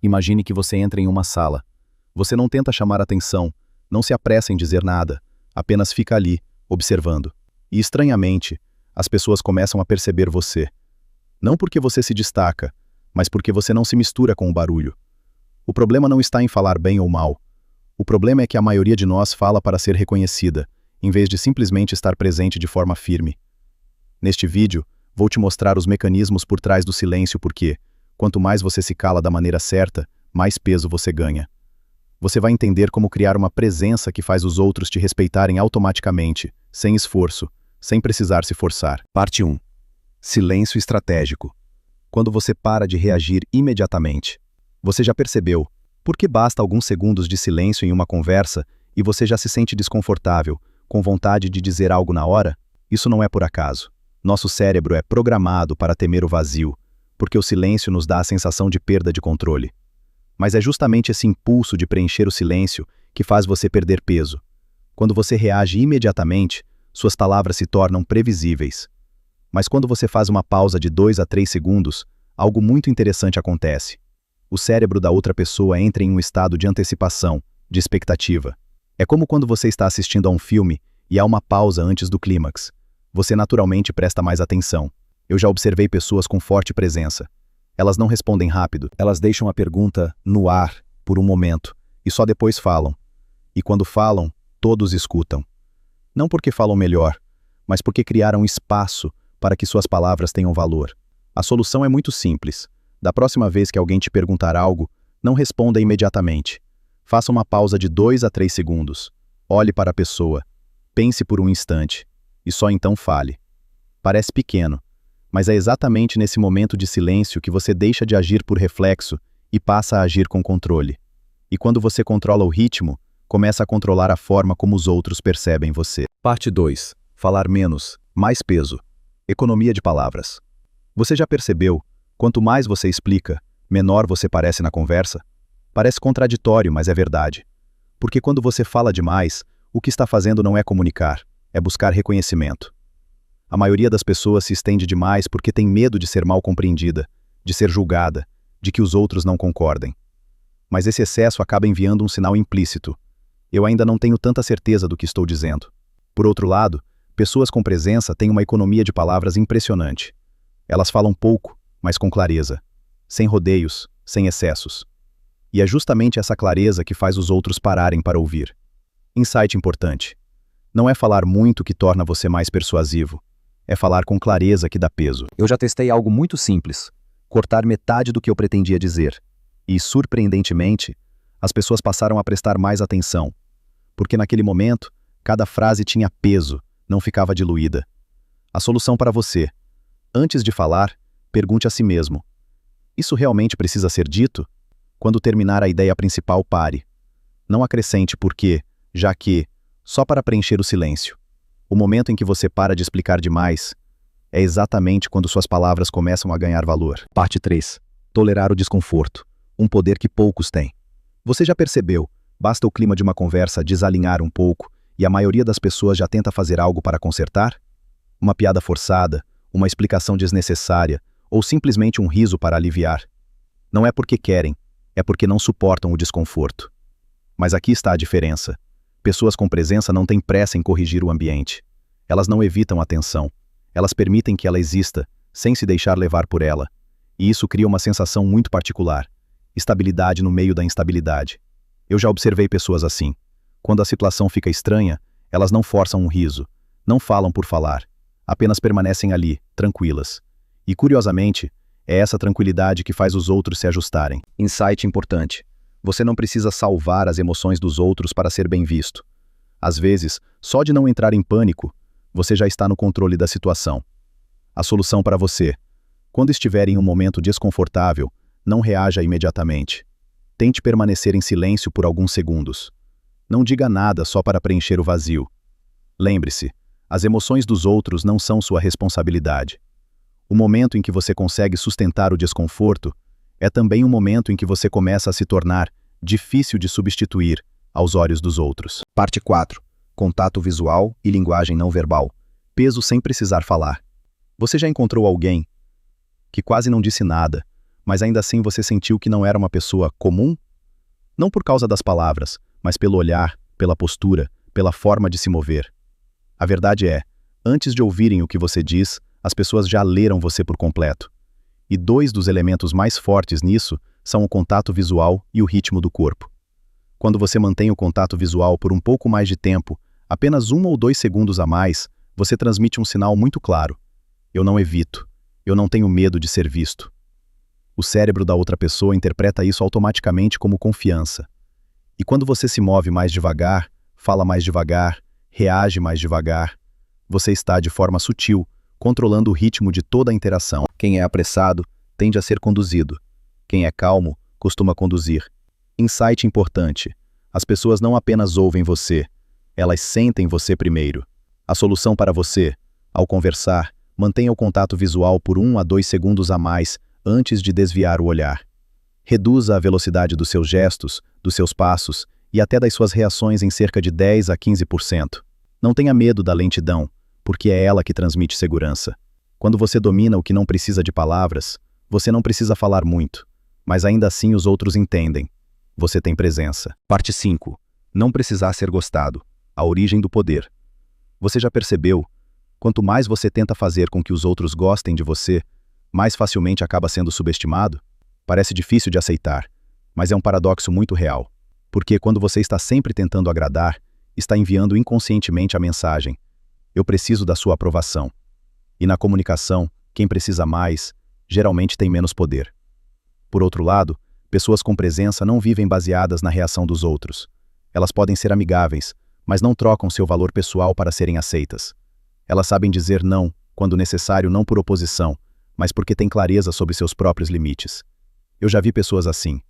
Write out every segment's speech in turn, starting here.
Imagine que você entra em uma sala. Você não tenta chamar atenção, não se apressa em dizer nada, apenas fica ali, observando. E estranhamente, as pessoas começam a perceber você. Não porque você se destaca, mas porque você não se mistura com o barulho. O problema não está em falar bem ou mal. O problema é que a maioria de nós fala para ser reconhecida, em vez de simplesmente estar presente de forma firme. Neste vídeo, vou te mostrar os mecanismos por trás do silêncio porque, quanto mais você se cala da maneira certa, mais peso você ganha. Você vai entender como criar uma presença que faz os outros te respeitarem automaticamente, sem esforço, sem precisar se forçar. Parte 1. Silêncio estratégico. Quando você para de reagir imediatamente. Você já percebeu por que basta alguns segundos de silêncio em uma conversa e você já se sente desconfortável, com vontade de dizer algo na hora? Isso não é por acaso. Nosso cérebro é programado para temer o vazio, porque o silêncio nos dá a sensação de perda de controle. Mas é justamente esse impulso de preencher o silêncio que faz você perder peso. Quando você reage imediatamente, suas palavras se tornam previsíveis. Mas quando você faz uma pausa de 2 a 3 segundos, algo muito interessante acontece. O cérebro da outra pessoa entra em um estado de antecipação, de expectativa. É como quando você está assistindo a um filme e há uma pausa antes do clímax. Você naturalmente presta mais atenção. Eu já observei pessoas com forte presença. Elas não respondem rápido, elas deixam a pergunta no ar por um momento e só depois falam. E quando falam, todos escutam. Não porque falam melhor, mas porque criaram espaço para que suas palavras tenham valor. A solução é muito simples. Da próxima vez que alguém te perguntar algo, não responda imediatamente. Faça uma pausa de 2 a 3 segundos. Olhe para a pessoa. Pense por um instante. E só então fale. Parece pequeno, mas é exatamente nesse momento de silêncio que você deixa de agir por reflexo e passa a agir com controle. E quando você controla o ritmo, começa a controlar a forma como os outros percebem você. Parte 2. Falar menos, mais peso. Economia de palavras. Você já percebeu, quanto mais você explica, menor você parece na conversa? Parece contraditório, mas é verdade. Porque quando você fala demais, o que está fazendo não é comunicar, é buscar reconhecimento. A maioria das pessoas se estende demais porque tem medo de ser mal compreendida, de ser julgada, de que os outros não concordem. Mas esse excesso acaba enviando um sinal implícito. Eu ainda não tenho tanta certeza do que estou dizendo. Por outro lado, pessoas com presença têm uma economia de palavras impressionante. Elas falam pouco, mas com clareza, sem rodeios, sem excessos. E é justamente essa clareza que faz os outros pararem para ouvir. Insight importante. Não é falar muito que torna você mais persuasivo. É falar com clareza que dá peso. Eu já testei algo muito simples. Cortar metade do que eu pretendia dizer. E, surpreendentemente, as pessoas passaram a prestar mais atenção. Porque naquele momento, cada frase tinha peso, não ficava diluída. A solução para você. Antes de falar, pergunte a si mesmo. Isso realmente precisa ser dito? Quando terminar a ideia principal, pare. Não acrescente porque, já que, só para preencher o silêncio. O momento em que você para de explicar demais é exatamente quando suas palavras começam a ganhar valor. Parte 3. Tolerar o desconforto. Um poder que poucos têm. Você já percebeu, basta o clima de uma conversa desalinhar um pouco e a maioria das pessoas já tenta fazer algo para consertar? Uma piada forçada, uma explicação desnecessária ou simplesmente um riso para aliviar. Não é porque querem, é porque não suportam o desconforto. Mas aqui está a diferença. Pessoas com presença não têm pressa em corrigir o ambiente. Elas não evitam a tensão. Elas permitem que ela exista, sem se deixar levar por ela. E isso cria uma sensação muito particular. Estabilidade no meio da instabilidade. Eu já observei pessoas assim. Quando a situação fica estranha, elas não forçam um riso. Não falam por falar. Apenas permanecem ali, tranquilas. E, curiosamente, é essa tranquilidade que faz os outros se ajustarem. Insight importante. Você não precisa salvar as emoções dos outros para ser bem visto. Às vezes, só de não entrar em pânico, você já está no controle da situação. A solução para você. Quando estiver em um momento desconfortável, não reaja imediatamente. Tente permanecer em silêncio por alguns segundos. Não diga nada só para preencher o vazio. Lembre-se, as emoções dos outros não são sua responsabilidade. O momento em que você consegue sustentar o desconforto é também um momento em que você começa a se tornar difícil de substituir aos olhos dos outros. Parte 4. Contato visual e linguagem não verbal. Peso sem precisar falar. Você já encontrou alguém que quase não disse nada, mas ainda assim você sentiu que não era uma pessoa comum? Não por causa das palavras, mas pelo olhar, pela postura, pela forma de se mover. A verdade é, antes de ouvirem o que você diz, as pessoas já leram você por completo. E dois dos elementos mais fortes nisso são o contato visual e o ritmo do corpo. Quando você mantém o contato visual por um pouco mais de tempo, apenas 1 ou 2 segundos a mais, você transmite um sinal muito claro. Eu não evito. Eu não tenho medo de ser visto. O cérebro da outra pessoa interpreta isso automaticamente como confiança. E quando você se move mais devagar, fala mais devagar, reage mais devagar, você está de forma sutil, controlando o ritmo de toda a interação. Quem é apressado tende a ser conduzido. Quem é calmo costuma conduzir. Insight importante. As pessoas não apenas ouvem você, elas sentem você primeiro. A solução para você, ao conversar, mantenha o contato visual por 1 a 2 segundos a mais antes de desviar o olhar. Reduza a velocidade dos seus gestos, dos seus passos e até das suas reações em cerca de 10 a 15%. Não tenha medo da lentidão, porque é ela que transmite segurança. Quando você domina o que não precisa de palavras, você não precisa falar muito, mas ainda assim os outros entendem. Você tem presença. Parte 5. Não precisar ser gostado. A origem do poder. Você já percebeu? Quanto mais você tenta fazer com que os outros gostem de você, mais facilmente acaba sendo subestimado? Parece difícil de aceitar, mas é um paradoxo muito real. Porque quando você está sempre tentando agradar, está enviando inconscientemente a mensagem: eu preciso da sua aprovação. E na comunicação, quem precisa mais, geralmente tem menos poder. Por outro lado, pessoas com presença não vivem baseadas na reação dos outros. Elas podem ser amigáveis, mas não trocam seu valor pessoal para serem aceitas. Elas sabem dizer não, quando necessário, não por oposição, mas porque têm clareza sobre seus próprios limites. Eu já vi pessoas assim.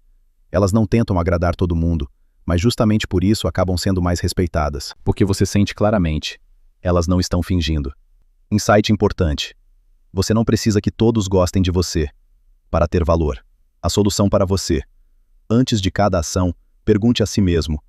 Elas não tentam agradar todo mundo, mas justamente por isso acabam sendo mais respeitadas. Porque você sente claramente. Elas não estão fingindo. Insight importante. Você não precisa que todos gostem de você para ter valor. A solução para você. Antes de cada ação, pergunte a si mesmo: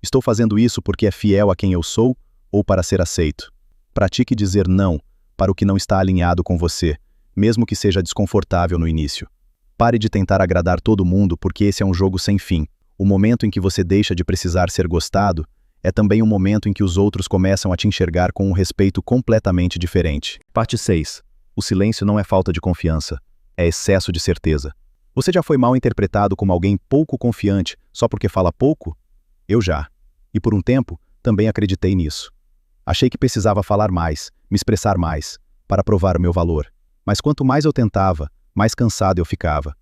estou fazendo isso porque é fiel a quem eu sou ou para ser aceito? Pratique dizer não para o que não está alinhado com você, mesmo que seja desconfortável no início. Pare de tentar agradar todo mundo porque esse é um jogo sem fim. O momento em que você deixa de precisar ser gostado é também um momento em que os outros começam a te enxergar com um respeito completamente diferente. Parte 6. O silêncio não é falta de confiança, é excesso de certeza. Você já foi mal interpretado como alguém pouco confiante só porque fala pouco? Eu já. E por um tempo, também acreditei nisso. Achei que precisava falar mais, me expressar mais, para provar o meu valor. Mas quanto mais eu tentava, mais cansado eu ficava.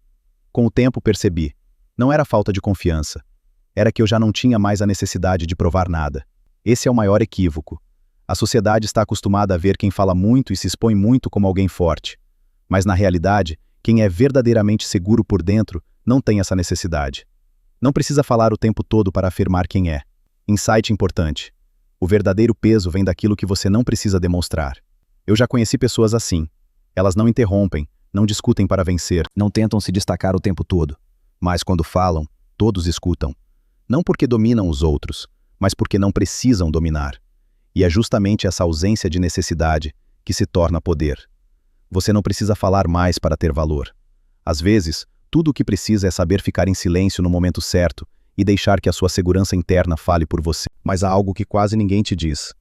Com o tempo percebi, não era falta de confiança. Era que eu já não tinha mais a necessidade de provar nada. Esse é o maior equívoco. A sociedade está acostumada a ver quem fala muito e se expõe muito como alguém forte. Mas na realidade, quem é verdadeiramente seguro por dentro não tem essa necessidade. Não precisa falar o tempo todo para afirmar quem é. Insight importante. O verdadeiro peso vem daquilo que você não precisa demonstrar. Eu já conheci pessoas assim. Elas não interrompem, não discutem para vencer, não tentam se destacar o tempo todo. Mas quando falam, todos escutam. Não porque dominam os outros, mas porque não precisam dominar. E é justamente essa ausência de necessidade que se torna poder. Você não precisa falar mais para ter valor. Às vezes, tudo o que precisa é saber ficar em silêncio no momento certo e deixar que a sua segurança interna fale por você. Mas há algo que quase ninguém te diz.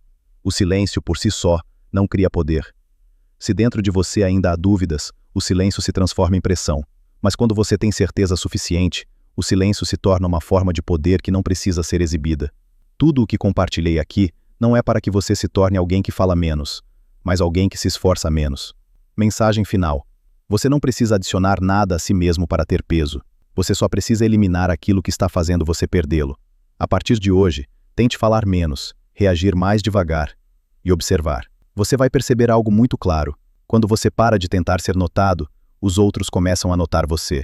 O silêncio por si só não cria poder. Se dentro de você ainda há dúvidas, o silêncio se transforma em pressão. Mas quando você tem certeza suficiente, o silêncio se torna uma forma de poder que não precisa ser exibida. Tudo o que compartilhei aqui não é para que você se torne alguém que fala menos, mas alguém que se esforça menos. Mensagem final. Você não precisa adicionar nada a si mesmo para ter peso. Você só precisa eliminar aquilo que está fazendo você perdê-lo. A partir de hoje, tente falar menos, reagir mais devagar e observar. Você vai perceber algo muito claro. Quando você para de tentar ser notado, os outros começam a notar você.